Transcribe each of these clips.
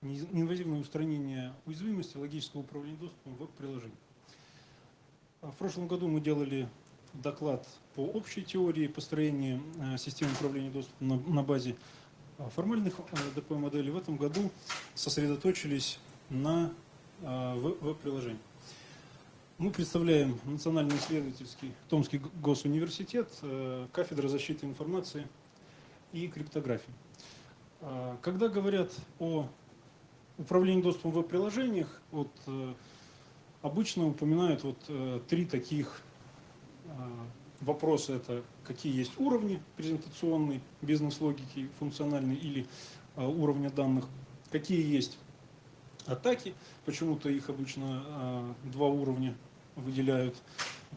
Неинвазивное устранение уязвимости логического управления доступом в веб-приложении. В прошлом году мы делали доклад по общей теории построения системы управления доступом на базе формальных ДП-моделей. В этом году сосредоточились на веб-приложении. Мы представляем Национальный исследовательский Томский госуниверситет, кафедра защиты информации и криптографии. Когда говорят о управлении доступом в веб-приложениях, обычно упоминают три таких вопроса. Это какие есть уровни презентационной, бизнес-логики, функциональной или уровня данных, какие есть атаки, почему-то их обычно два уровня выделяют.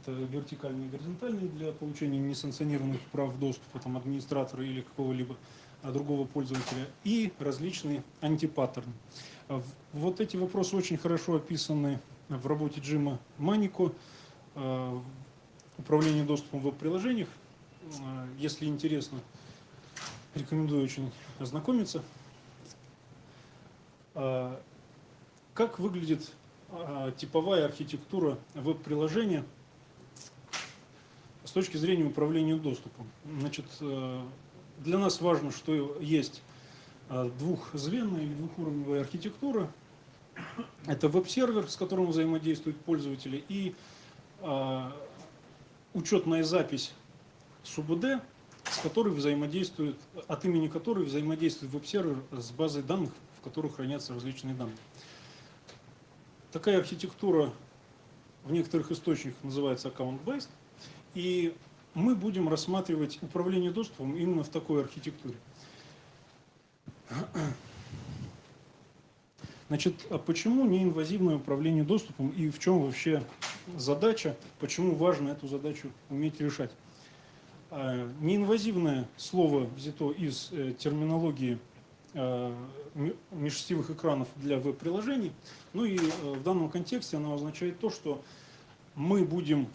Это вертикальные и горизонтальные для получения несанкционированных прав доступа администратора или какого-либо другого пользователя, и различные антипаттерны. Вот эти вопросы очень хорошо описаны в работе Джима Манико «Управление доступом в веб-приложениях». Если интересно, рекомендую очень ознакомиться. Как выглядит типовая архитектура веб-приложения с точки зрения управления доступом? Значит, для нас важно, что есть двухзвенная или двухуровневая архитектура. Это веб-сервер, с которым взаимодействуют пользователи, и учетная запись СУБД, с которой взаимодействует, от имени которой взаимодействует веб-сервер с базой данных, в которых хранятся различные данные. Такая архитектура в некоторых источниках называется account-based, и мы будем рассматривать управление доступом именно в такой архитектуре. Значит, а почему неинвазивное управление доступом и в чем вообще задача, почему важно эту задачу уметь решать? Неинвазивное слово взято из терминологии межсетевых экранов для веб-приложений. Ну и в данном контексте оно означает то, что мы будем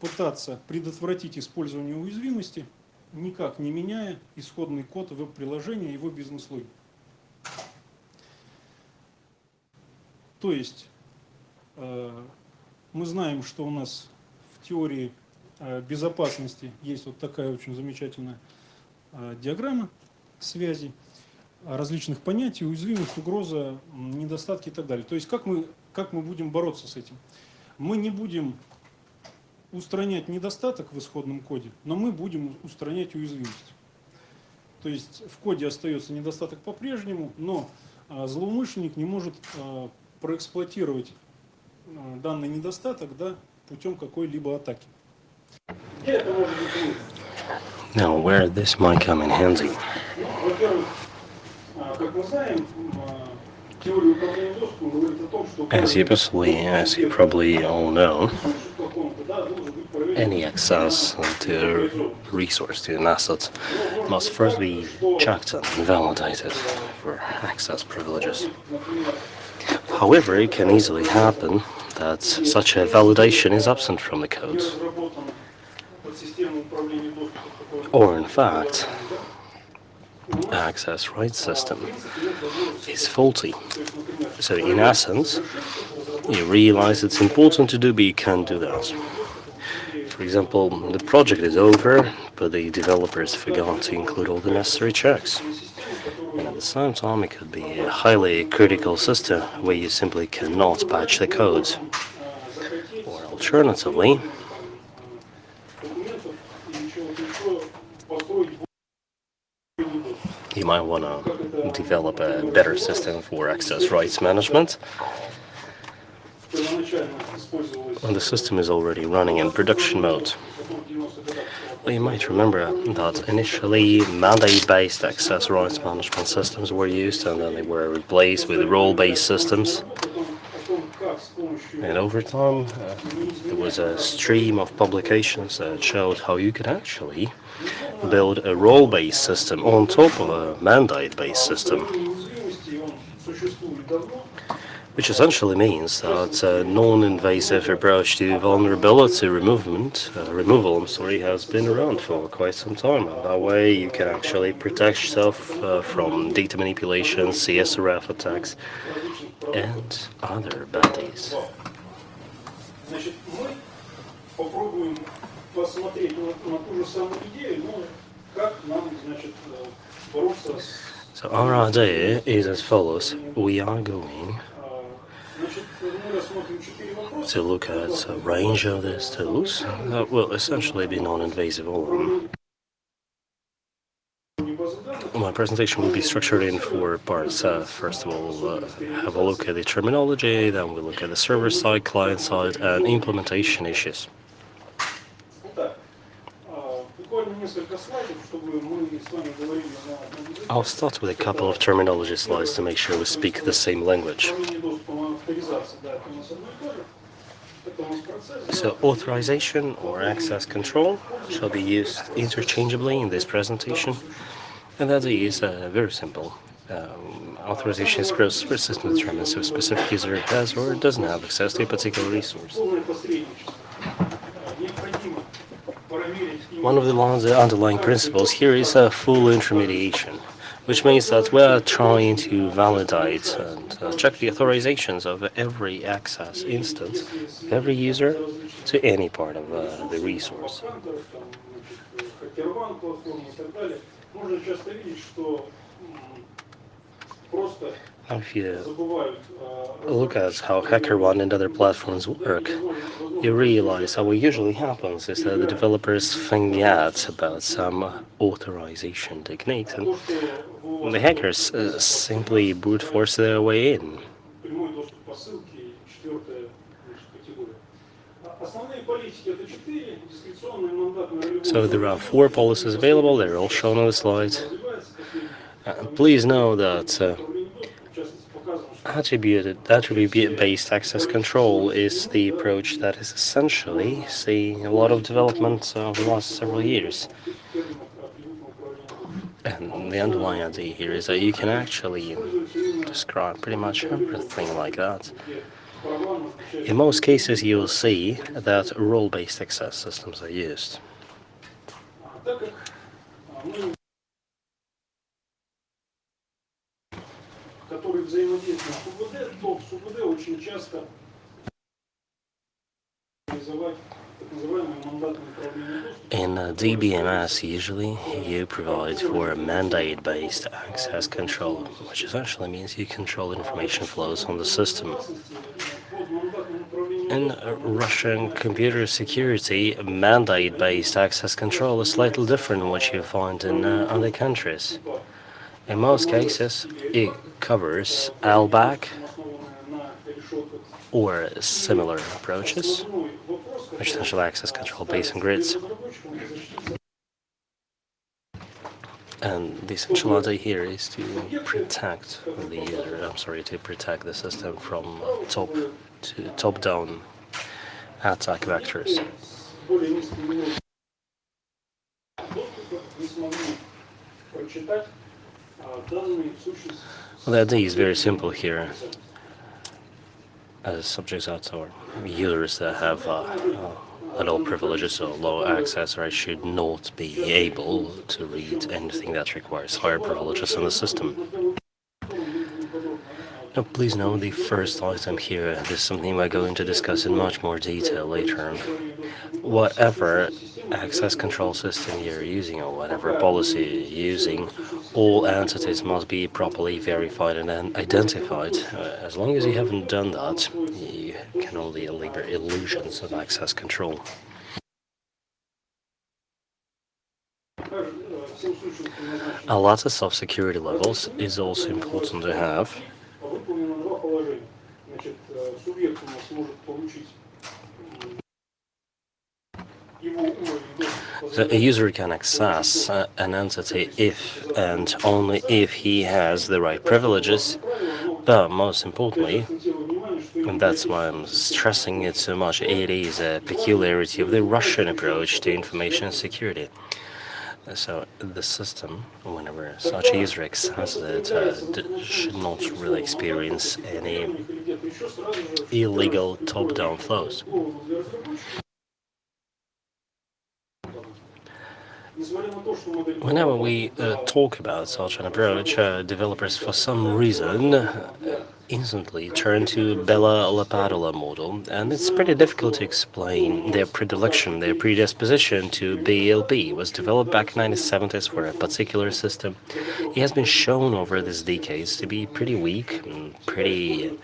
пытаться предотвратить использование уязвимости, никак не меняя исходный код веб-приложения и его бизнес-логики. То есть мы знаем, что у нас в теории безопасности есть вот такая очень замечательная диаграмма связей различных понятий: уязвимость, угроза, недостатки и так далее. То есть как мы будем бороться с этим? Мы не будем устранять недостаток в исходном коде, но мы будем устранять уязвимость. То есть в коде остается недостаток по-прежнему, но злоумышленник не может проэксплуатировать данный недостаток, путем какой-либо атаки. Где это может быть нужно? Now, where this might come in handy? Во-первых, как мы знаем, теория управления доступом говорит о том, что As you probably all know, any access to a resource, to an asset, must first be checked and validated for access privileges. However, it can easily happen that such a validation is absent from the code. Or in fact, the access rights system is faulty. So in essence, you realize it's important to do, but you can't do that. For example, the project is over, but the developers forgot to include all the necessary checks. And at the same time, it could be a highly critical system where you simply cannot patch the code. Or alternatively, you might want to develop a better system for access rights management. And the system is already running in production mode. Well, you might remember that initially mandate-based access rights management systems were used, and then they were replaced with role-based systems. And over time, there was a stream of publications that showed how you could actually build a role-based system on top of a mandate-based system. which essentially means that a non-invasive approach to vulnerability removal, has been around for quite some time. And that way, you can actually protect yourself from data manipulation, CSRF attacks, and other baddies. Значит, мы попробуем посмотреть на ту же самую идею, но как нам, значит, бороться с... So our idea is as follows. We are going Значит, мы рассмотрим 4 вопроса. to look at a range of these tools that will essentially be non-invasive all of them. My presentation will be structured in 4 parts. First of all, have a look at the terminology, then we'll look at the server side, client side, and implementation issues. I'll start with a couple of terminology slides to make sure we speak the same language. So authorization or access control shall be used interchangeably in this presentation, and that is very simple. Authorization is where system determines if a specific user has or doesn't have access to a particular resource. One of the underlying principles here is full intermediation, which means that we are trying to validate and check the authorizations of every access instance, every user, to any part of the resource. Now, if you look at how HackerOne and other platforms work, you realize how what usually happens is that the developers forget about some authorization techniques, and the hackers simply brute force their way in. So there are 4 policies available, they're all shown on the slide. Please know that attribute-based access control is the approach that is essentially seeing a lot of development over the last several years. And the underlying idea here is that you can actually describe pretty much everything like that. In most cases, you will see that role-based access systems are used. In DBMS, usually you provide for mandate-based access control, which essentially means you control information flows on the system. In Russian computer security, mandate-based access control is slightly different from what you find in other countries. In most cases, it covers LBAC or similar approaches, which essentially access control based on grids. And the essential idea here is to protect the user, to protect the system from top-down attack vectors. Well, the idea is very simple here. As subjects or users that have low privileges or low access rights should not be able to read anything that requires higher privileges in the system. Now, please note the first item here. This is something we're going to discuss in much more detail later. Whatever access control system you're using or whatever policy you're using, all entities must be properly verified and identified. As long as you haven't done that, you can only deliver illusions of access control. A lattice of security levels is also important to have. So a user can access an entity if and only if he has the right privileges, but most importantly, and that's why I'm stressing it so much, it is a peculiarity of the Russian approach to information security. So the system, whenever such a user accesses it, should not really experience any illegal top-down flows. Whenever we talk about such an approach, developers for some reason instantly turn to Bella-LaPadula model, and it's pretty difficult to explain their predilection, their predisposition to BLP. It was developed back in the 1970s for a particular system. It has been shown over these decades to be pretty weak and pretty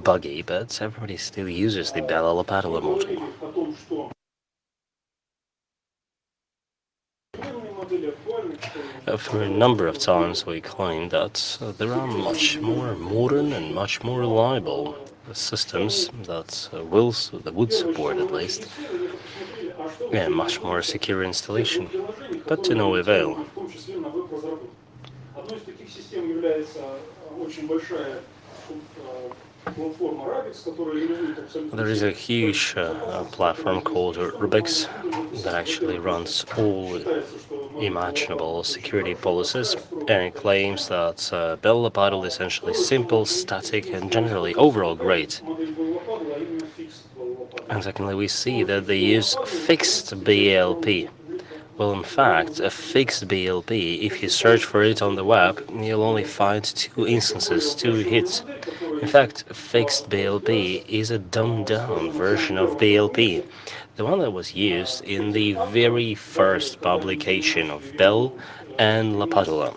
buggy, but everybody still uses the Bella-LaPadula model. For a number of times we claim that there are much more modern and much more reliable systems that would support at least a much more secure installation, but to no avail. There is a huge platform called Rubix that actually runs all imaginable security policies, and it claims that Bell-LaPadula is essentially simple, static, and generally overall great. And secondly, we see that they use fixed BLP. Well, in fact, a fixed BLP, if you search for it on the web, you'll only find 2 instances, 2 hits. In fact, fixed BLP is a dumbed-down version of BLP, the one that was used in the very first publication of Bell and LaPadula.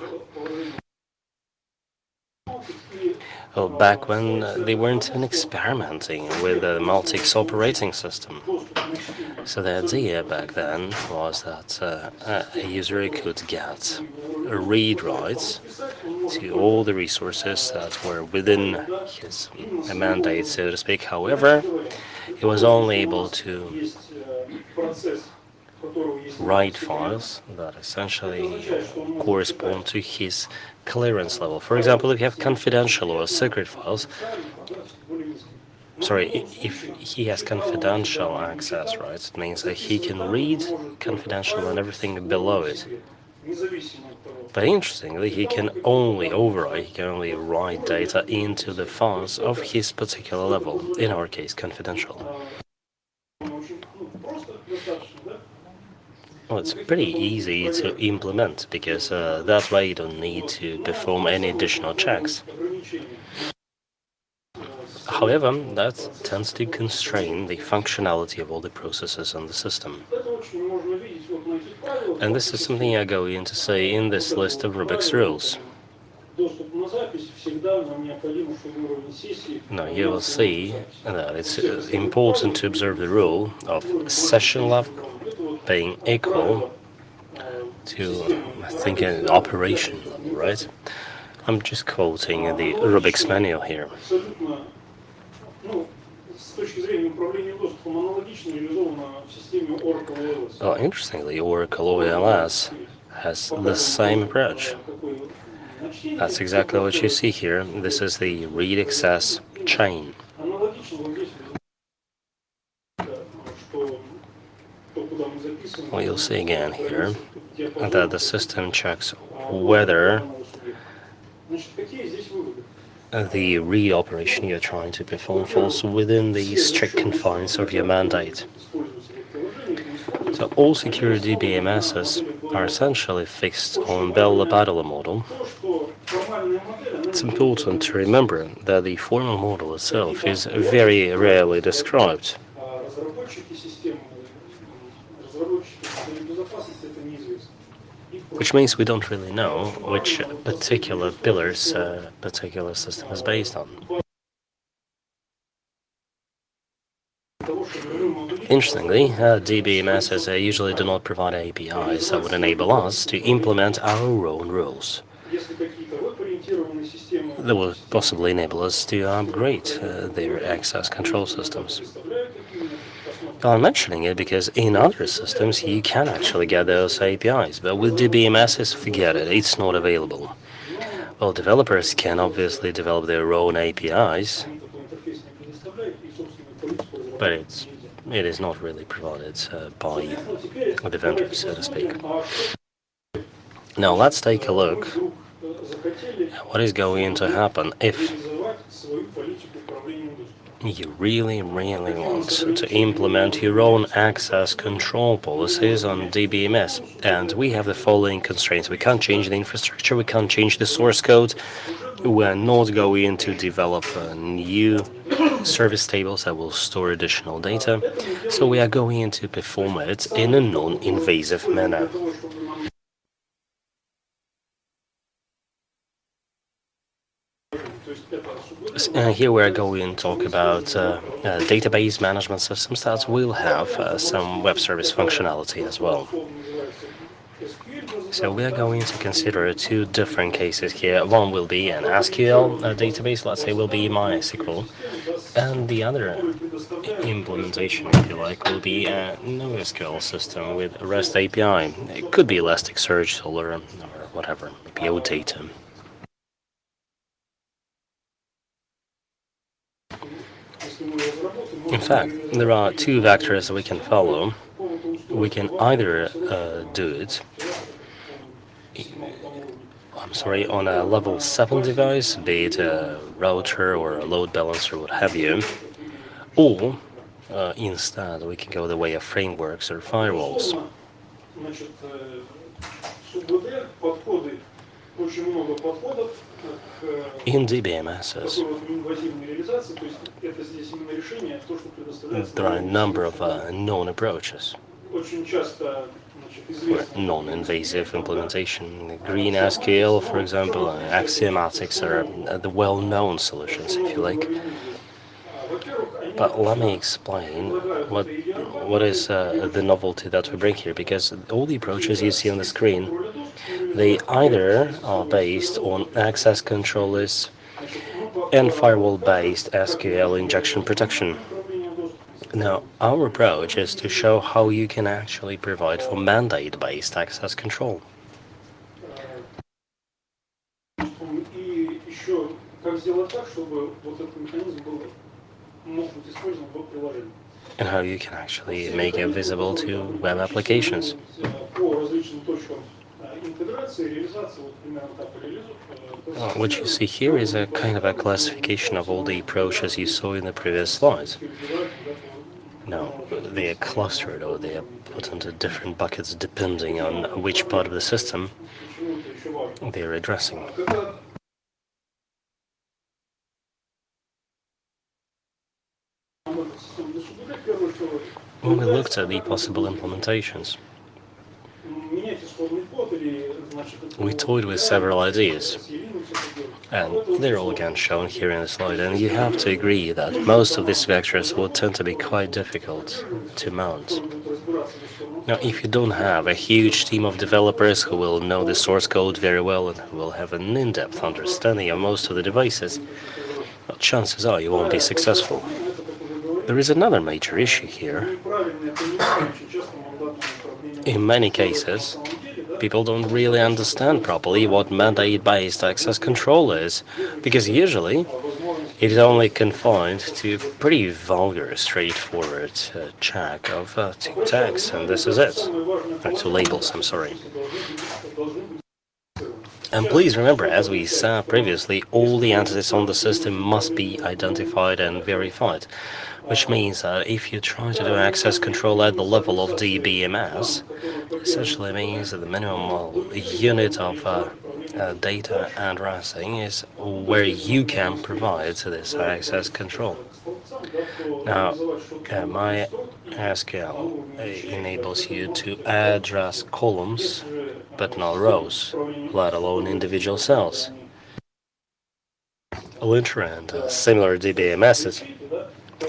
Well, back when they weren't even experimenting with the Multics operating system. So the idea back then was that a user could get read rights to all the resources that were within his mandate, so to speak. However, he was only able to write files that essentially correspond to his clearance level. For example, if you have confidential or secret files, if he has confidential access rights, it means that he can read confidential and everything below it. But interestingly, he can only write data into the files of his particular level, in our case, confidential. Well, it's pretty easy to implement because that way you don't need to perform any additional checks. However, that tends to constrain the functionality of all the processes in the system. And this is something I go in to say in this list of Rubik's rules. Now you will see that it's important to observe the rule of session level being equal to, I think, an operation level, right? I'm just quoting the Rubik's manual here. Well, interestingly, Oracle OLS has the same approach. That's exactly what you see here. This is the read access chain. Well, you'll see again here that the system checks whether the read operation you're trying to perform falls within the strict confines of your mandate. So all security BMSs are essentially fixed on Bell-LaPadula model. It's important to remember that the formal model itself is very rarely described. Which means we don't really know which particular pillars particular system is based on. Interestingly, DBMSs usually do not provide APIs that would enable us to implement our own rules. That would possibly enable us to upgrade their access control systems. I'm mentioning it because in other systems you can actually get those APIs, but with DBMSs, forget it, it's not available. Well, developers can obviously develop their own APIs, but it is not really provided by the vendors, so to speak. Now let's take a look at what is going to happen if you really want to implement your own access control policies on DBMS. And we have the following constraints. We can't change the infrastructure, we can't change the source code, we're not going to develop new service tables that will store additional data, so we are going to perform it in a non-invasive manner. Here we are going to talk about database management systems that will have some web service functionality as well. So we are going to consider two different cases here. One will be an SQL database, let's say will be MySQL, and the other implementation, if you like, will be a NoSQL system with REST API. It could be Elasticsearch, or whatever, maybe OData. In fact, there are two vectors we can follow. We can either do it on a level 7 device, be it a router or a load balancer, what have you, or instead we can go the way of frameworks or firewalls. In DBMSs, there are a number of known approaches for non-invasive implementation. Green SQL, for example, and axiomatics are the well-known solutions, if you like. But let me explain what is the novelty that we bring here, because all the approaches you see on the screen, they either are based on access control lists and firewall-based SQL injection protection. Now, our approach is to show how you can actually provide for mandate-based access control. And how you can actually make it visible to web applications. What you see here is a kind of a classification of all the approaches you saw in the previous slides. Now, they are clustered, or they are put into different buckets depending on which part of the system they are addressing. When we looked at the possible implementations, we toyed with several ideas, and they're all again shown here in the slide, and you have to agree that most of these vectors will tend to be quite difficult to mount. Now, if you don't have a huge team of developers who will know the source code very well and who will have an in-depth understanding of most of the devices, well, chances are you won't be successful. There is another major issue here. In many cases, people don't really understand properly what mandate-based access control is, because usually it is only confined to pretty vulgar, straightforward check of two tags, and this is it. Two labels, I'm sorry. And please remember, as we said previously, all the entities on the system must be identified and verified, which means that if you try to do access control at the level of DBMS, essentially means that the minimum unit of data addressing is where you can provide this access control. Now, MySQL enables you to address columns, but not rows, let alone individual cells. Linter and similar DBMSs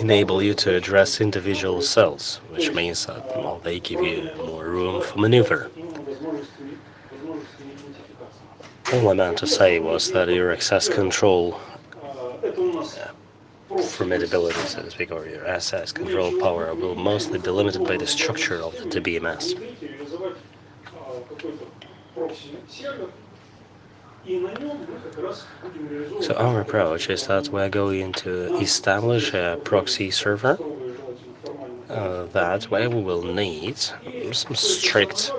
enable you to address individual cells, which means that they give you more room for maneuver. All I meant to say was that your access control formidability, so to speak, or your access control power will mostly be limited by the structure of the DBMS. So our approach is that we're going to establish a proxy server that way we will need some strict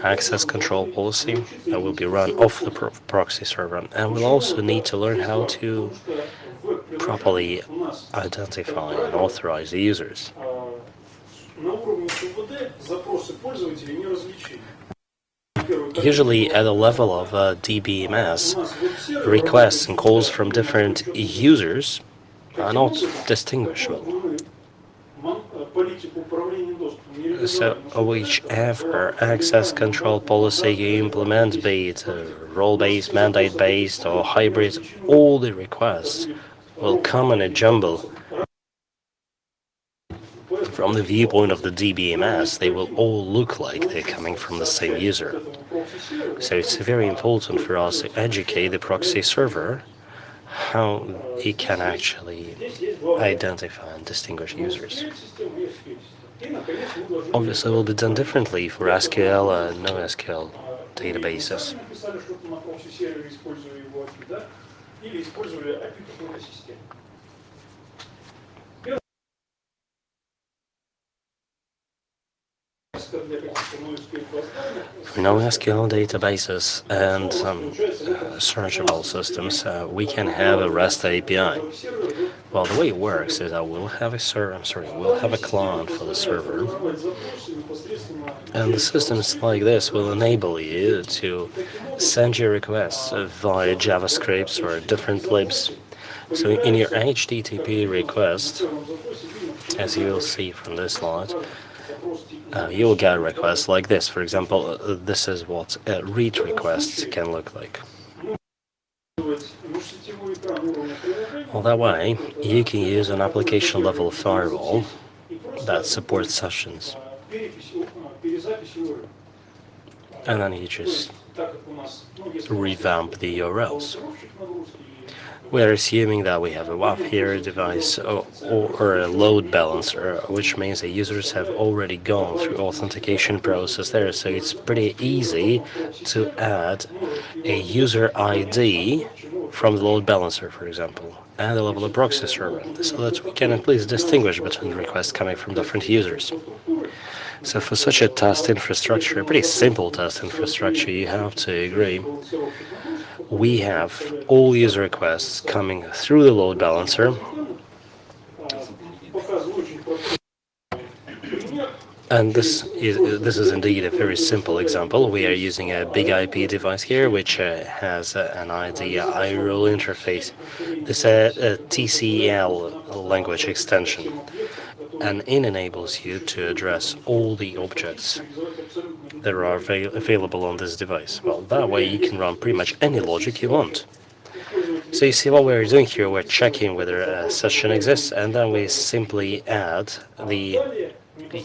access control policy that will be run off the proxy server, and we'll also need to learn how to properly identify and authorize the users. Usually at the level of DBMS, requests and calls from different users are not distinguishable. So whichever access control policy you implement, be it role-based, mandate-based, or hybrid, all the requests will come in a jumble. From the viewpoint of the DBMS, they will all look like they're coming from the same user. So it's very important for us to educate the proxy server how it can actually identify and distinguish users. Obviously, it will be done differently for SQL and NoSQL databases. For NoSQL databases and some searchable systems, we can have a REST API. Well, the way it works is that we'll have a client for the server, and the systems like this will enable you to send your requests via JavaScript or different libs. So in your HTTP request, as you will see from this slide, you will get requests like this. For example, this is what read requests can look like. Well, that way, you can use an application-level firewall that supports sessions. And then you just revamp the URLs. We're assuming that we have a WAF here device or a load balancer, which means the users have already gone through authentication process there. So it's pretty easy to add a user ID from the load balancer, for example, at the level of proxy server, so that we can at least distinguish between requests coming from different users. So for such a test infrastructure, a pretty simple test infrastructure, you have to agree, we have all user requests coming through the load balancer, and this is indeed a very simple example. We are using a big IP device here, which has an ID iRule interface. This is a TCL language extension, and it enables you to address all the objects that are available on this device. Well, that way you can run pretty much any logic you want. So you see what we're doing here, we're checking whether a session exists, and then we simply add the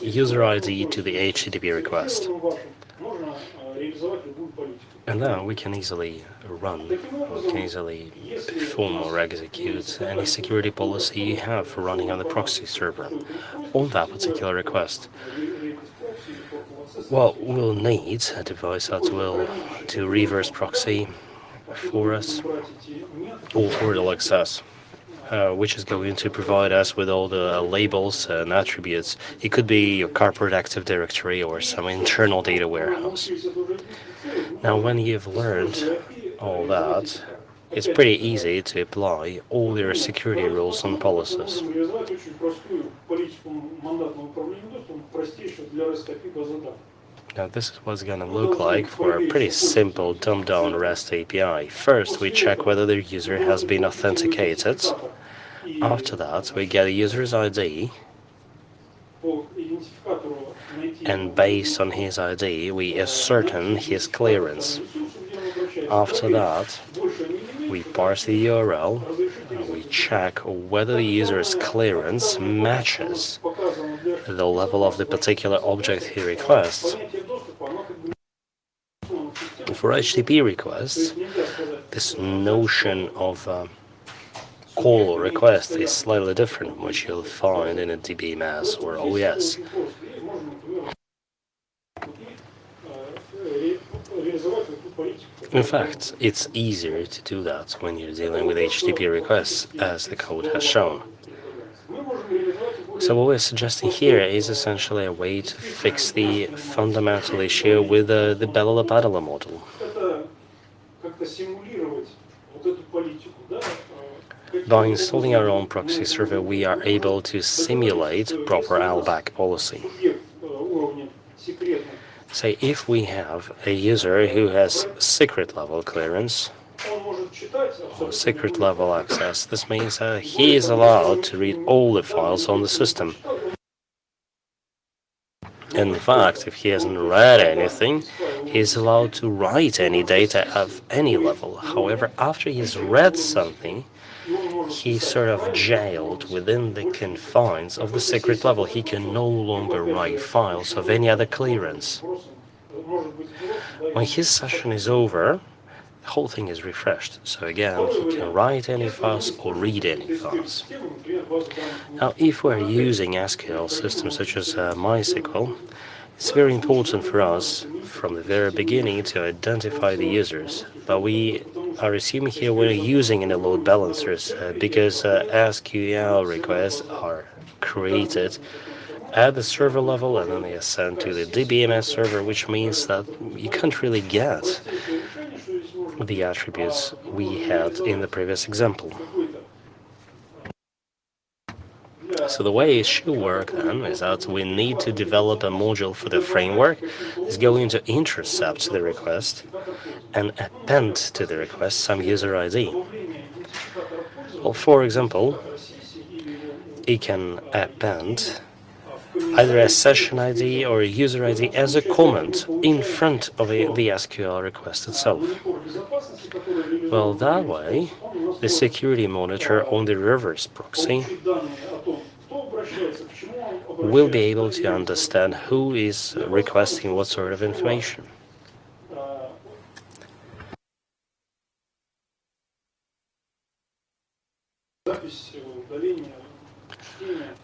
user ID to the HTTP request. And then we can easily perform or execute any security policy you have running on the proxy server on that particular request. Well, we'll need a device that will do reverse proxy for us, or it'll access, which is going to provide us with all the labels and attributes. It could be your corporate Active Directory or some internal data warehouse. Now, when you've learned all that, it's pretty easy to apply all your security rules and policies. Now, this is what's going to look like for a pretty simple dumbed-down REST API. First, we check whether the user has been authenticated. After that, we get a user's ID, and based on his ID, we ascertain his clearance. After that, we parse the URL, and we check whether the user's clearance matches the level of the particular object he requests. For HTTP requests, this notion of call or request is slightly different, which you'll find in a DBMS or OES. In fact, it's easier to do that when you're dealing with HTTP requests, as the code has shown. So what we're suggesting here is essentially a way to fix the fundamental issue with the Bellala-Padala model. By installing our own proxy server, we are able to simulate proper LBAC policy. Say if we have a user who has secret level clearance or secret level access, this means he is allowed to read all the files on the system. In fact, if he hasn't read anything, he is allowed to write any data of any level. However, after he's read something, he's sort of jailed within the confines of the secret level. He can no longer write files of any other clearance. When his session is over, the whole thing is refreshed. So again, he can write any files or read any files. Now, if we're using SQL systems such as MySQL, it's very important for us from the very beginning to identify the users. But we are assuming here we're using any load balancers because SQL requests are created at the server level and then they are sent to the DBMS server, which means that you can't really get the attributes we had in the previous example. So the way it should work then is that we need to develop a module for the framework. It's going to intercept the request and append to the request some user ID. Well, for example, it can append either a session ID or a user ID as a comment in front of the SQL request itself. Well, that way, the security monitor on the reverse proxy will be able to understand who is requesting what sort of information.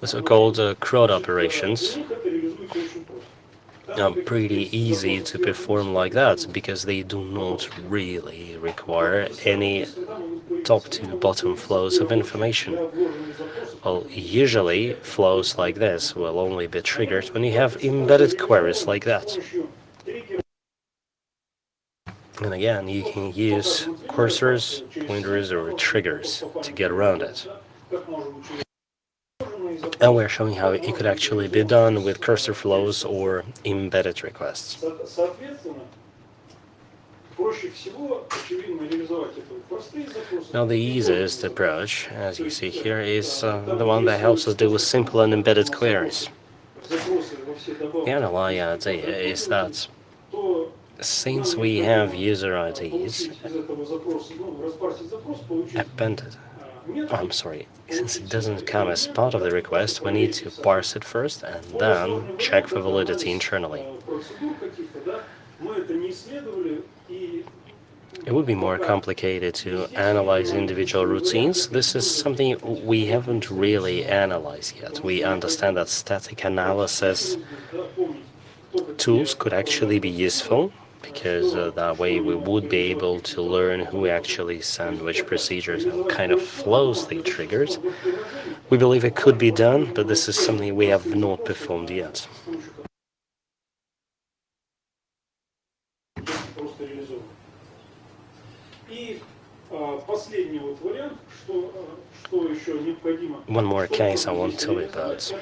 The so-called CRUD operations are pretty easy to perform like that because they do not really require any top-to-bottom flows of information. Well, usually flows like this will only be triggered when you have embedded queries like that. And again, you can use cursors, pointers, or triggers to get around it. And we're showing how it could actually be done with cursor flows or embedded requests. Now the easiest approach, as you see here, is the one that helps us deal with simple and embedded queries. The underlying idea is that since we have user IDs appended, since it doesn't come as part of the request, we need to parse it first and then check for validity internally. It would be more complicated to analyze individual routines. This is something we haven't really analyzed yet. We understand that static analysis tools could actually be useful because that way we would be able to learn who actually sent which procedures and what kind of flows they triggered. We believe it could be done, but this is something we have not performed yet. One more case I want to tell you about.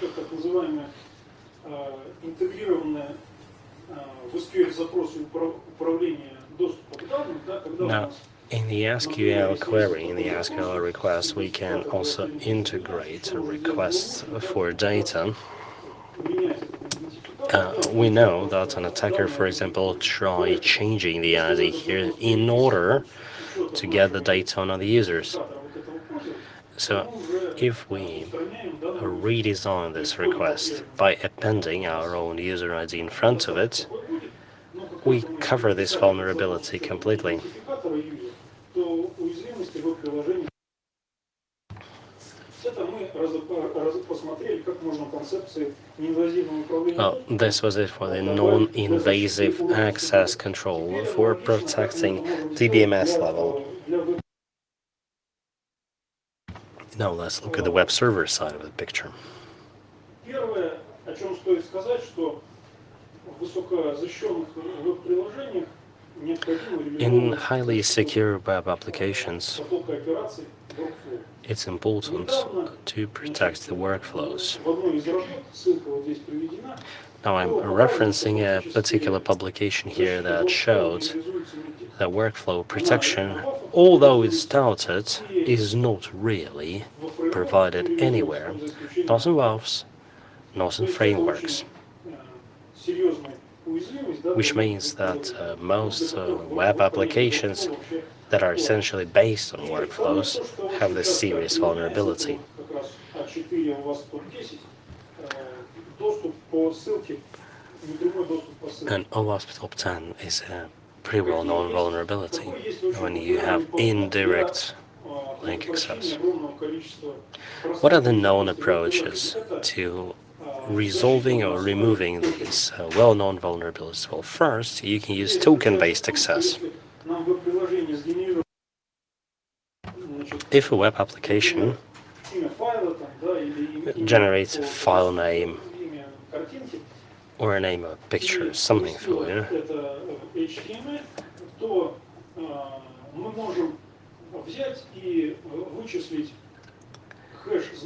Now, in the SQL query, in the SQL request, we can also integrate requests for data. We know that an attacker, for example, try changing the ID here in order to get the data on other users. So if we redesign this request by appending our own user ID in front of it, we cover this vulnerability completely. Well, this was it for the non-invasive access control for protecting DBMS level. Now let's look at the web server side of the picture. In highly secure web applications, it's important to protect the workflows. Now I'm referencing a particular publication here that showed that workflow protection, although it's touted, is not really provided anywhere, not in WAFs, not in frameworks, which means that most web applications that are essentially based on workflows have this serious vulnerability. And OWASP Top 10 is a pretty well-known vulnerability when you have indirect link access. What are the known approaches to resolving or removing these well-known vulnerabilities? Well, first, you can use token-based access. If a web application generates a file name or a name of a picture, something for you,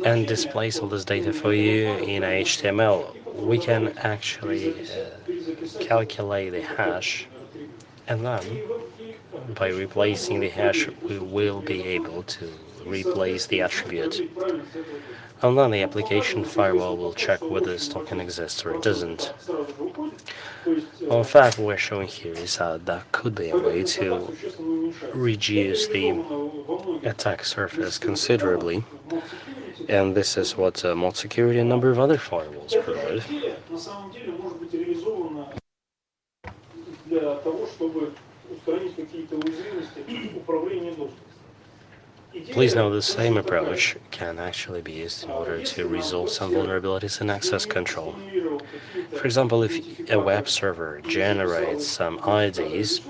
and displays all this data for you in HTML, we can actually calculate the hash, and then by replacing the hash we will be able to replace the attribute. And then the application firewall will check whether this token exists or it doesn't. Well, in fact, what we're showing here is that could be a way to reduce the attack surface considerably, and this is what mod security and a number of other firewalls provide. Please note the same approach can actually be used in order to resolve some vulnerabilities in access control. For example, if a web server generates some IDs,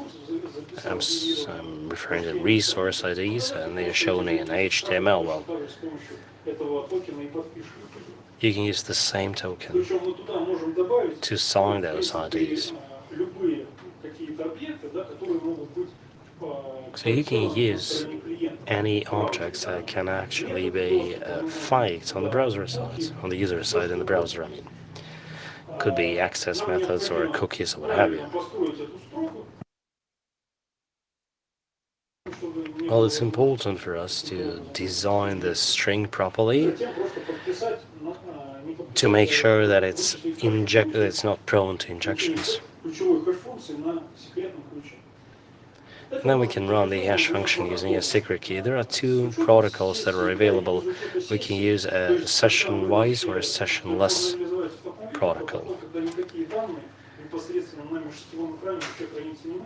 I'm referring to resource IDs, and they are shown in HTML, well, you can use the same token to sign those IDs. So you can use any objects that can actually be faked on the browser side, on the user side in the browser, I mean. Could be access methods or cookies or what have you. Well, it's important for us to design the string properly to make sure that it's not prone to injections. And then we can run the hash function using a secret key. There are two protocols that are available. We can use a session-wise or a session-less protocol.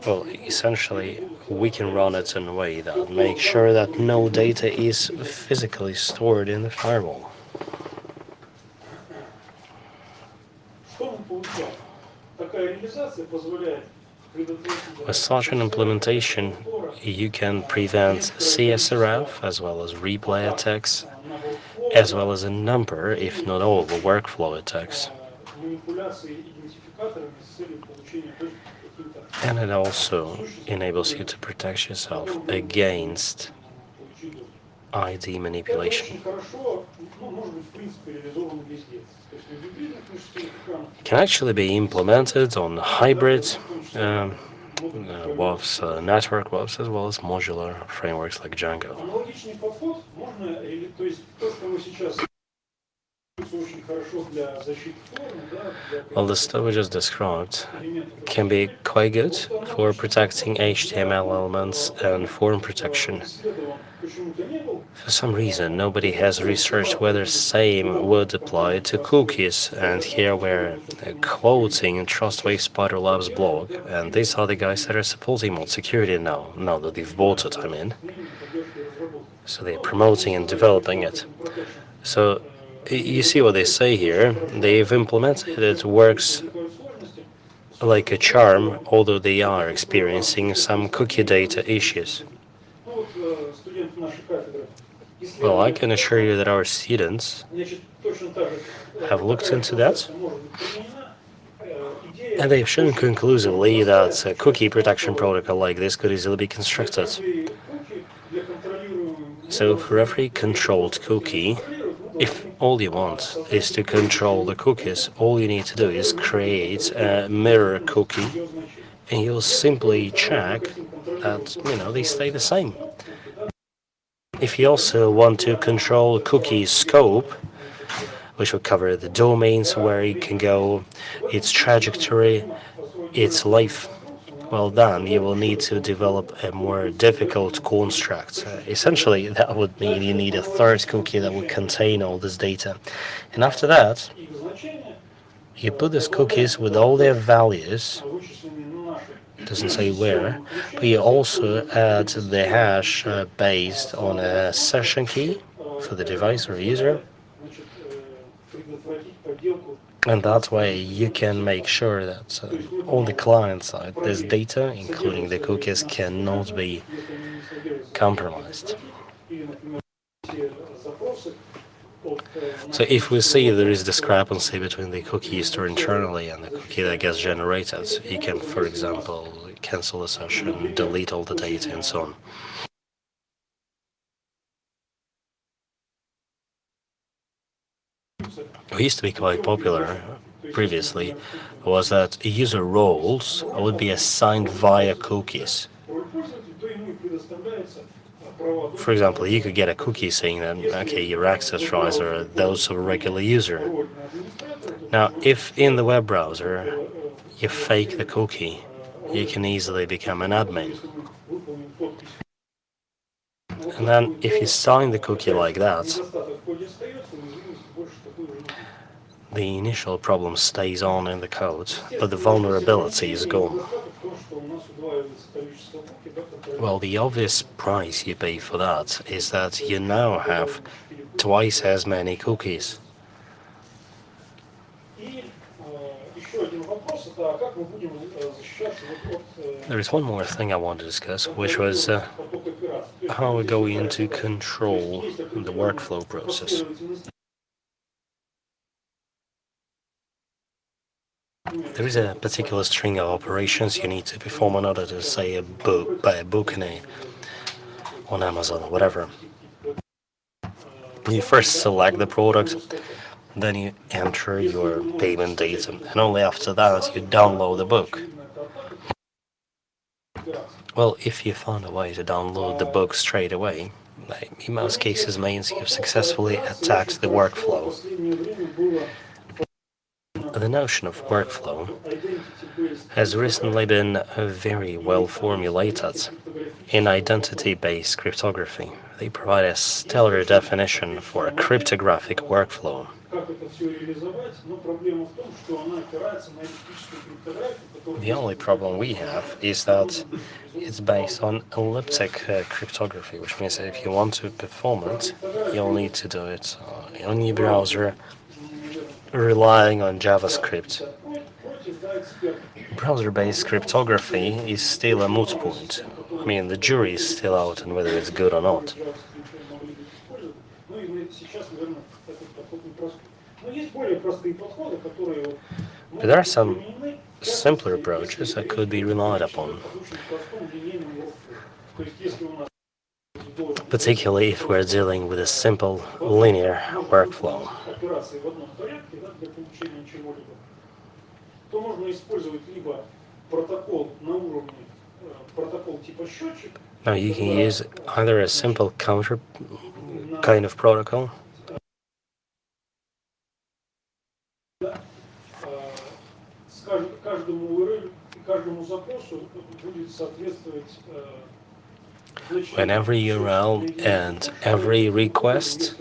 Well, essentially, we can run it in a way that makes sure that no data is physically stored in the firewall. With such an implementation, you can prevent CSRF as well as replay attacks, as well as a number, if not all, of workflow attacks. And it also enables you to protect yourself against ID manipulation. It can actually be implemented on hybrid WAFs, network WAFs, as well as modular frameworks like Django. Well, the stuff we just described can be quite good for protecting HTML elements and form protection. For some reason, nobody has researched whether same would apply to cookies, and here we're quoting Trustwave Spider Labs blog, and these are the guys that are supporting mod security now that they've bought it, I mean. So they're promoting and developing it. So you see what they say here. They've implemented it. Works like a charm, although they are experiencing some cookie data issues. Well, I can assure you that our students have looked into that, And they've shown conclusively that a cookie protection protocol like this could easily be constructed. So for every controlled cookie, if all you want is to control the cookies, all you need to do is create a mirror cookie, and you'll simply check that, they stay the same. If you also want to control cookie scope, which will cover the domains where it can go, its trajectory, its life, well, then you will need to develop a more difficult construct. Essentially, that would mean you need a third cookie that would contain all this data. And after that, you put these cookies with all their values, it doesn't say where, but you also add the hash based on a session key for the device or user. And that way you can make sure that on the client side, this data, including the cookies, cannot be compromised. So if we see there is discrepancy between the cookie stored internally and the cookie that gets generated, you can, for example, cancel a session, delete all the data, and so on. What used to be quite popular previously was that user roles would be assigned via cookies. For example, you could get a cookie saying that, okay, your access rights are those of a regular user. Now, if in the web browser you fake the cookie, you can easily become an admin. And then if you sign the cookie like that, the initial problem stays on in the code, but the vulnerability is gone. Well, the obvious price you pay for that is that you now have twice as many cookies. There is one more thing I want to discuss, which was how we're going to control the workflow process. There is a particular string of operations you need to perform in order to say buy a book on Amazon or whatever. You first select the product, then you enter your payment data, and only after that you download the book. Well, if you found a way to download the book straight away, in most cases means you've successfully attacked the workflow. The notion of workflow has recently been very well formulated in identity-based cryptography. They provide a stellar definition for a cryptographic workflow. The only problem we have is that it's based on elliptic cryptography, which means that if you want to perform it, you'll need to do it on your browser, relying on JavaScript. Browser-based cryptography is still a moot point. I mean, the jury is still out on whether it's good or not. But there are some simpler approaches that could be relied upon, particularly if we're dealing with a simple linear workflow. Now you can use either a simple counter kind of protocol, when every URL and every request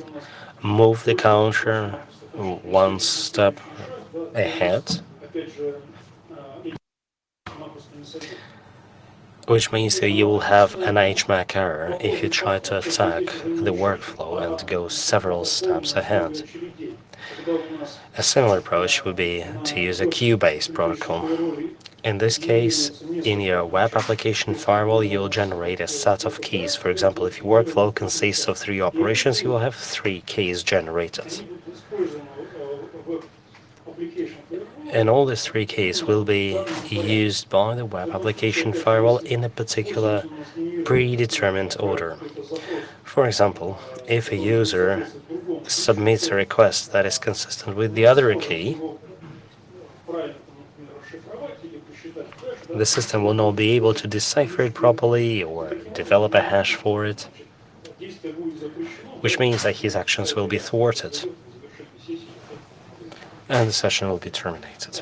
move the counter one step ahead, which means that you will have an HMAC error if you try to attack the workflow and go several steps ahead. A similar approach would be to use a queue-based protocol. In this case, in your web application firewall, you'll generate a set of keys. For example, if your workflow consists of 3 operations, you will have 3 keys generated. And all these three keys will be used by the web application firewall in a particular predetermined order. For example, if a user submits a request that is consistent with the other key, the system will not be able to decipher it properly or develop a hash for it, which means that his actions will be thwarted and the session will be terminated.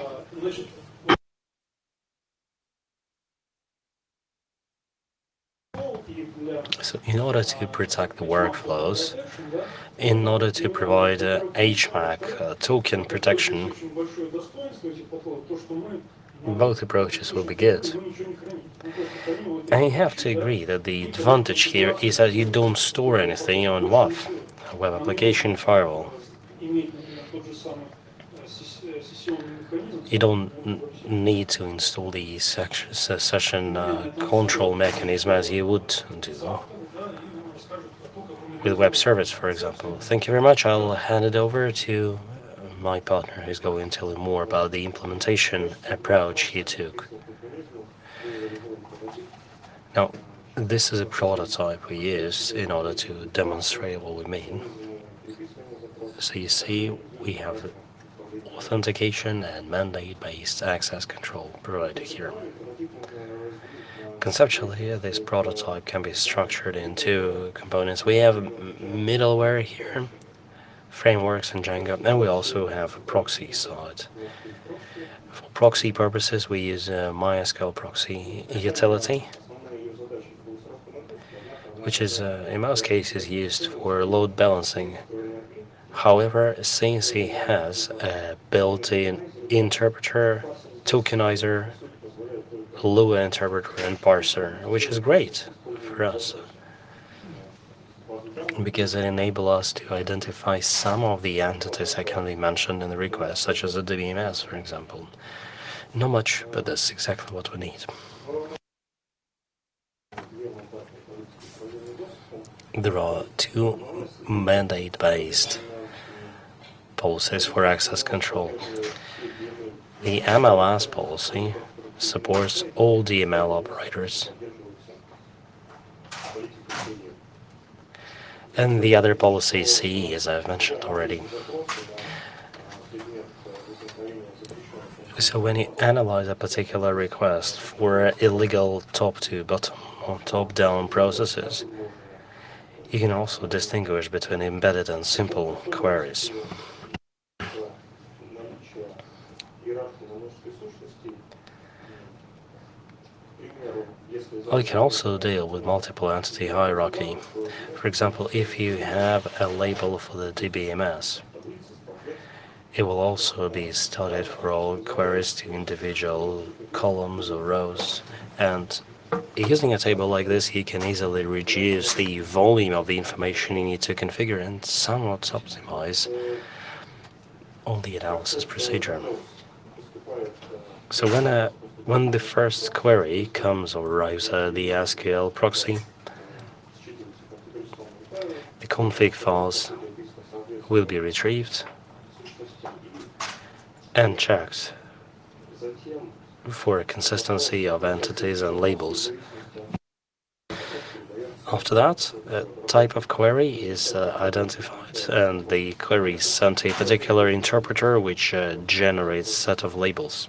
So in order to protect the workflows, in order to provide HMAC token protection, both approaches will be good. I have to agree that the advantage here is that you don't store anything on WAF, a web application firewall. You don't need to install the session control mechanism as you would do with web service, for example. Thank you very much. I'll hand it over to my partner who's going to tell you more about the implementation approach he took. Now, this is a prototype we use in order to demonstrate what we mean. So you see, we have authentication and mandate-based access control provided here. Conceptually, this prototype can be structured in two components. We have middleware here, frameworks in Django, and we also have a proxy side. For proxy purposes, we use a MySQL proxy utility, which is in most cases used for load balancing. However, since it has a built-in interpreter, tokenizer, Lua interpreter, and parser, which is great for us because it enables us to identify some of the entities that can be mentioned in the request, such as a DBMS, for example. Not much, but that's exactly what we need. There are two mandate-based policies for access control. The MLS policy supports all DML operators, and the other policy is CE, as I've mentioned already. So when you analyze a particular request for illegal top-to-bottom or top-down processes, you can also distinguish between embedded and simple queries. We can also deal with multiple entity hierarchy. For example, if you have a label for the DBMS, it will also be studied for all queries to individual columns or rows. And using a table like this, you can easily reduce the volume of the information you need to configure and somewhat optimize on the analysis procedure. So when the first query comes or arrives at the SQL proxy, the config files will be retrieved and checked for a consistency of entities and labels. After that, a type of query is identified, and the query is sent to a particular interpreter which generates a set of labels.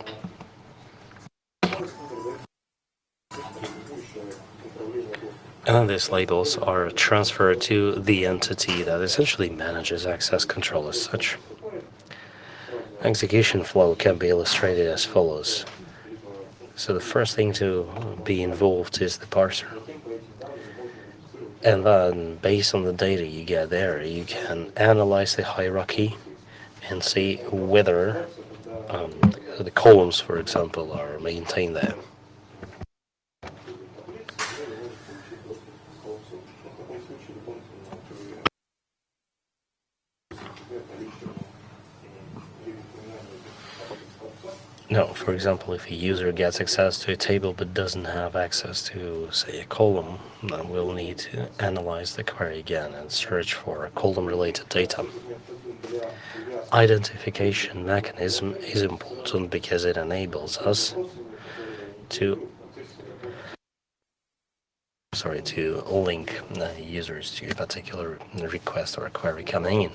And then these labels are transferred to the entity that essentially manages access control as such. Execution flow can be illustrated as follows. So the first thing to be involved is the parser. And then, based on the data you get there, you can analyze the hierarchy and see whether the columns, for example, are maintained there. Now, for example, if a user gets access to a table but doesn't have access to, say, a column, then we'll need to analyze the query again and search for column-related data. identification mechanism is important because it enables us to link users to a particular request or a query coming in.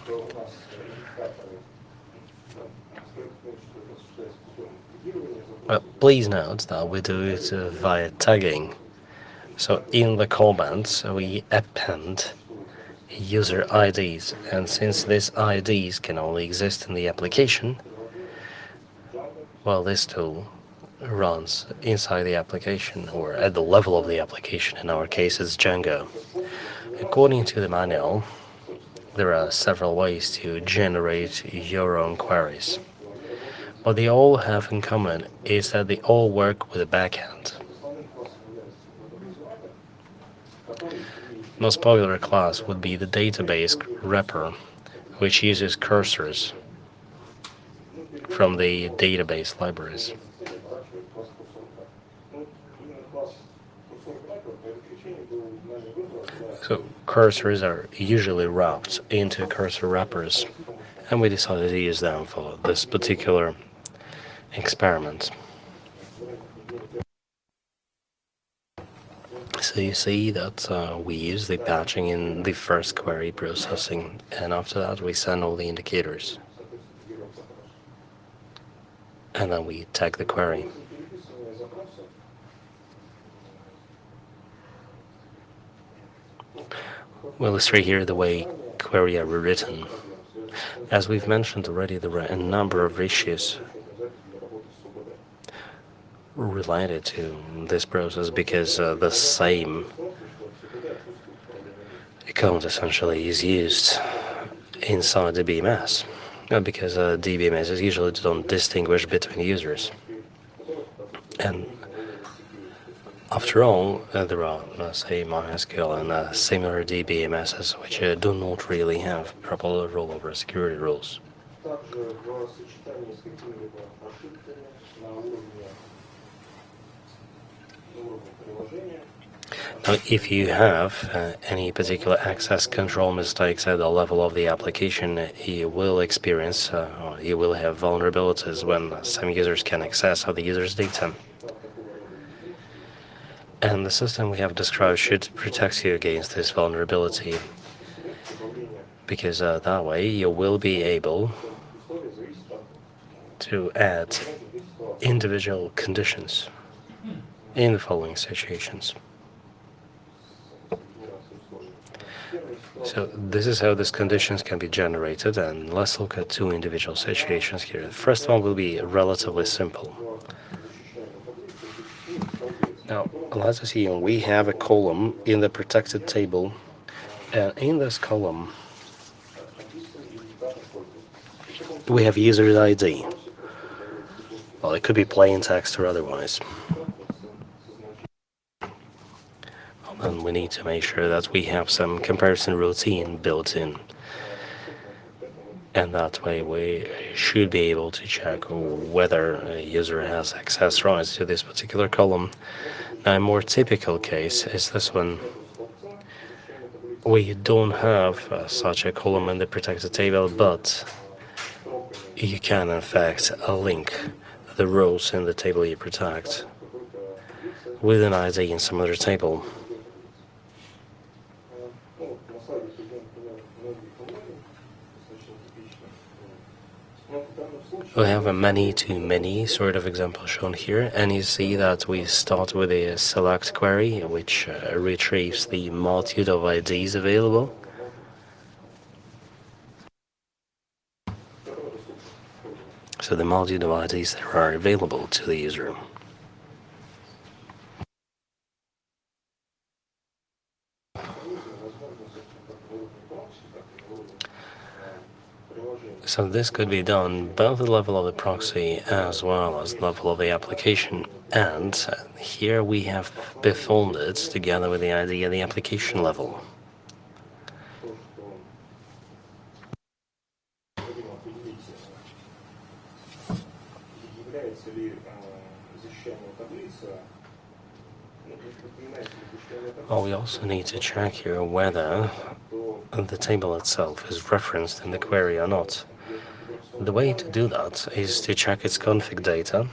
Well, please note that we do it via tagging. So in the comments, we append user IDs, and since these IDs can only exist in the application, well, this tool runs inside the application or at the level of the application. In our case, it's Django. According to the manual, there are several ways to generate your own queries. What they all have in common is that they all work with a backend. Most popular class would be the database wrapper, which uses cursors from the database libraries. So cursors are usually wrapped into cursor wrappers, and we decided to use them for this particular experiment. So you see that we use the patching in the first query processing, and after that we send all the indicators. And then we tag the query. We'll illustrate here the way query are rewritten. As we've mentioned already, there are a number of issues related to this process because the same account essentially is used inside the BMS, because DBMSs usually don't distinguish between users. And after all, there are, say, MySQL and similar DBMSs which do not really have proper rollover security rules. Now, if you have any particular access control mistakes at the level of the application, you will experience, or you will have vulnerabilities when some users can access other users' data. And the system we have described should protect you against this vulnerability, because that way you will be able to add individual conditions in the following situations. So this is how these conditions can be generated, and let's look at two individual situations here. The first one will be relatively simple. Now, let's assume we have a column in the protected table, and in this column we have user's ID. Well, it could be plain text or otherwise. And we need to make sure that we have some comparison routine built in. And that way we should be able to check whether a user has access rights to this particular column. Now, a more typical case is this one. We don't have such a column in the protected table, but you can in fact link the rows in the table you protect with an ID in some other table. We have a many-to-many sort of example shown here, and you see that we start with a select query, which retrieves the multitude of IDs available. So the multitude of IDs that are available to the user. So this could be done both at the level of the proxy as well as the level of the application. And here we have performed it together with the ID at the application level. Well, we also need to check here whether the table itself is referenced in the query or not. The way to do that is to check its config data.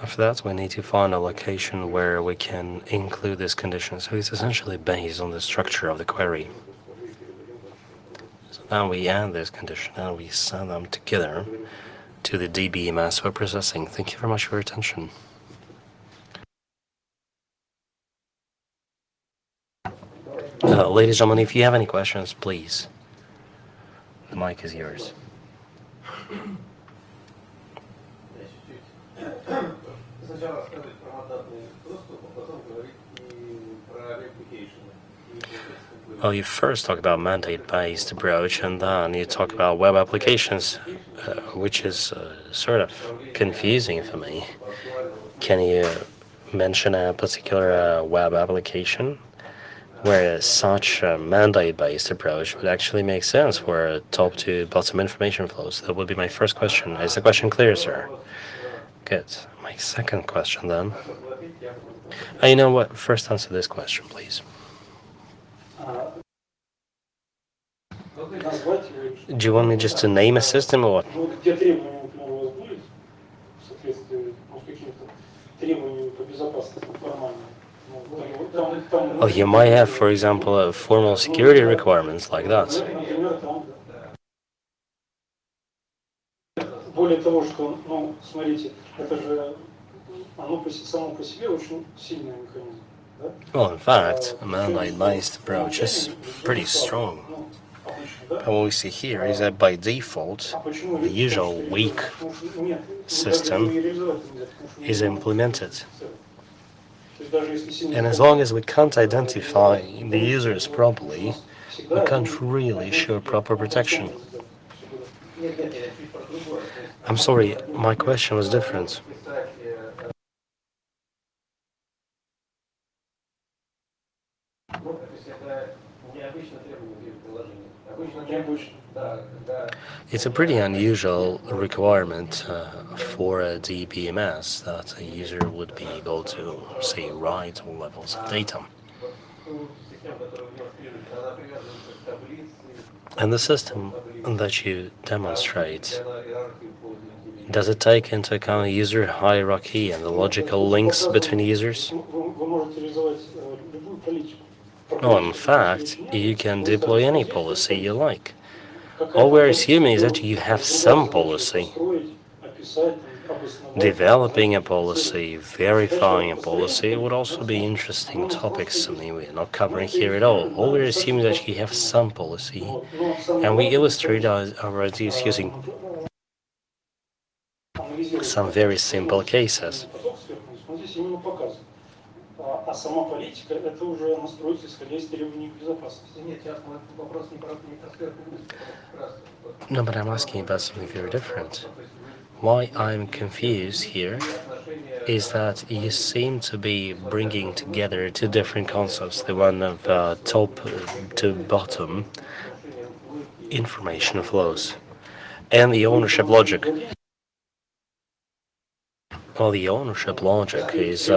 After that, we need to find a location where we can include this condition. So it's essentially based on the structure of the query. So now we add this condition and we send them together to the DBMS for processing. Thank you very much for your attention. Ladies and gentlemen, if you have any questions, please. The mic is yours. Well, you first talk about mandate-based approach, and then you talk about web applications, which is sort of confusing for me. Can you mention a particular web application where such a mandate-based approach would actually make sense for top-to-bottom information flows? That would be my first question. Is the question clear, sir? Good. My second question, then. You know what? First answer this question, please. Do you want me just to name a system or what? Well, you might have, for example, formal security requirements like that. Well, in fact, a mandate-based approach is pretty strong. And what we see here is that by default, the usual weak system is implemented. And as long as we can't identify the users properly, we can't really show proper protection. I'm sorry, my question was different. It's a pretty unusual requirement for a DBMS that a user would be able to, say, write all levels of data. And the system that you demonstrate, does it take into account user hierarchy and the logical links between users? Well, in fact, you can deploy any policy you like. All we're assuming is that you have some policy. Developing a policy, verifying a policy would also be interesting topics. I mean, we're not covering here at all. All we're assuming is that you have some policy, and we illustrate our ideas using some very simple cases. No, but I'm asking about something very different. Why I'm confused here is that you seem to be bringing together two different concepts, the one of top to bottom information flows and the ownership logic. Well, the ownership logic is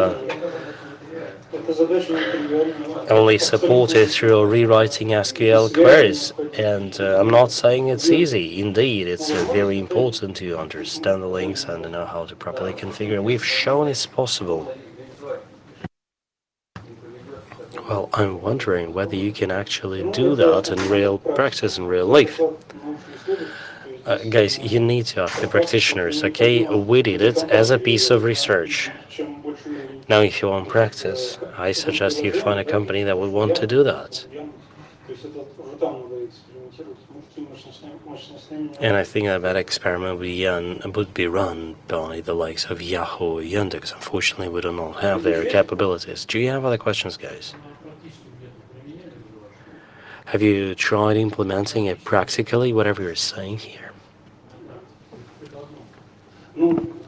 only supported through rewriting SQL queries, and I'm not saying it's easy. Indeed, it's very important to understand the links and know how to properly configure. We've shown it's possible. Well, I'm wondering whether you can actually do that in real practice, in real life. Guys, you need to ask the practitioners, okay? We did it as a piece of research. Now, if you want practice, I suggest you find a company that would want to do that. And I think that experiment would be run by the likes of Yahoo or Yandex. Unfortunately, we do not have their capabilities. Do you have other questions, guys? Have you tried implementing it practically, whatever you're saying here?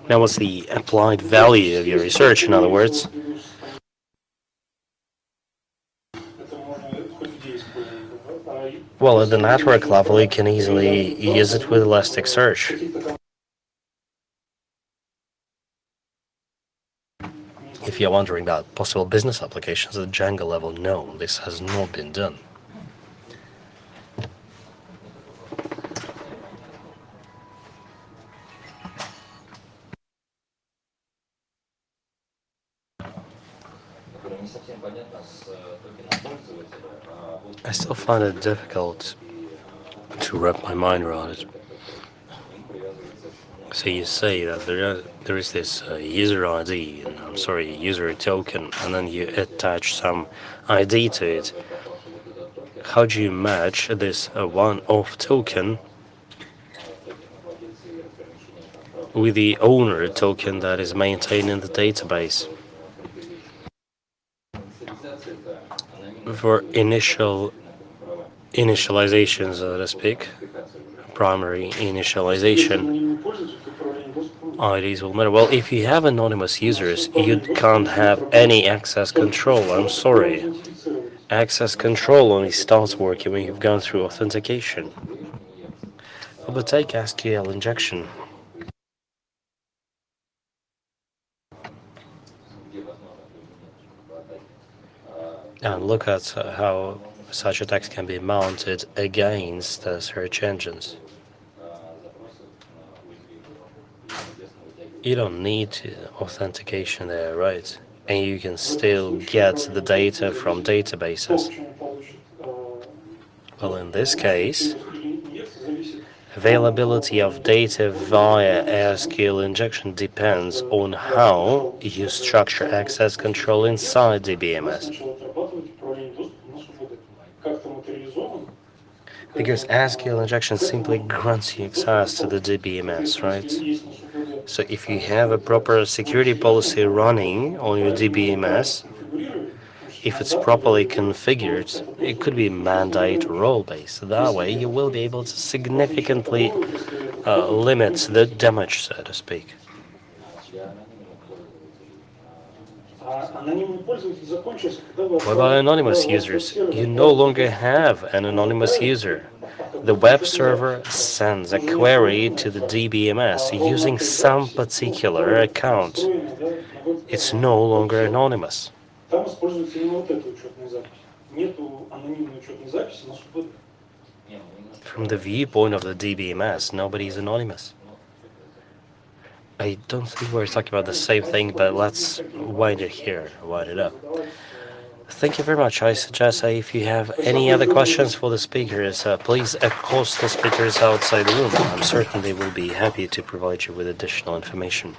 Now, what's the applied value of your research, in other words? Well, at the network level, you can easily use it with Elasticsearch. If you're wondering about possible business applications at the Django level, no, this has not been done. I still find it difficult to wrap my mind around it. So you say that there is this user ID, and I'm sorry, user token, and then you attach some ID to it. How do you match this one-off token with the owner token that is maintained in the database? For initialization, so to speak, primary initialization, IDs will matter. Well, if you have anonymous users, you can't have any access control. I'm sorry. Access control only starts working when you've gone through authentication. But take SQL injection. And look at how such attacks can be mounted against search engines. You don't need authentication there, right? And you can still get the data from databases. Well, in this case, availability of data via SQL injection depends on how you structure access control inside the BMS. Because SQL injection simply grants you access to the DBMS, right? So if you have a proper security policy running on your DBMS, if it's properly configured, it could be mandate or role-based. That way you will be able to significantly limit the damage, so to speak. What about anonymous users? You no longer have an anonymous user. The web server sends a query to the DBMS using some particular account. It's no longer anonymous. From the viewpoint of the DBMS, nobody is anonymous. I don't think we're talking about the same thing, but let's wind it up. Thank you very much. I suggest if you have any other questions for the speakers, please accost the speakers outside the room. I'm certain they will be happy to provide you with additional information.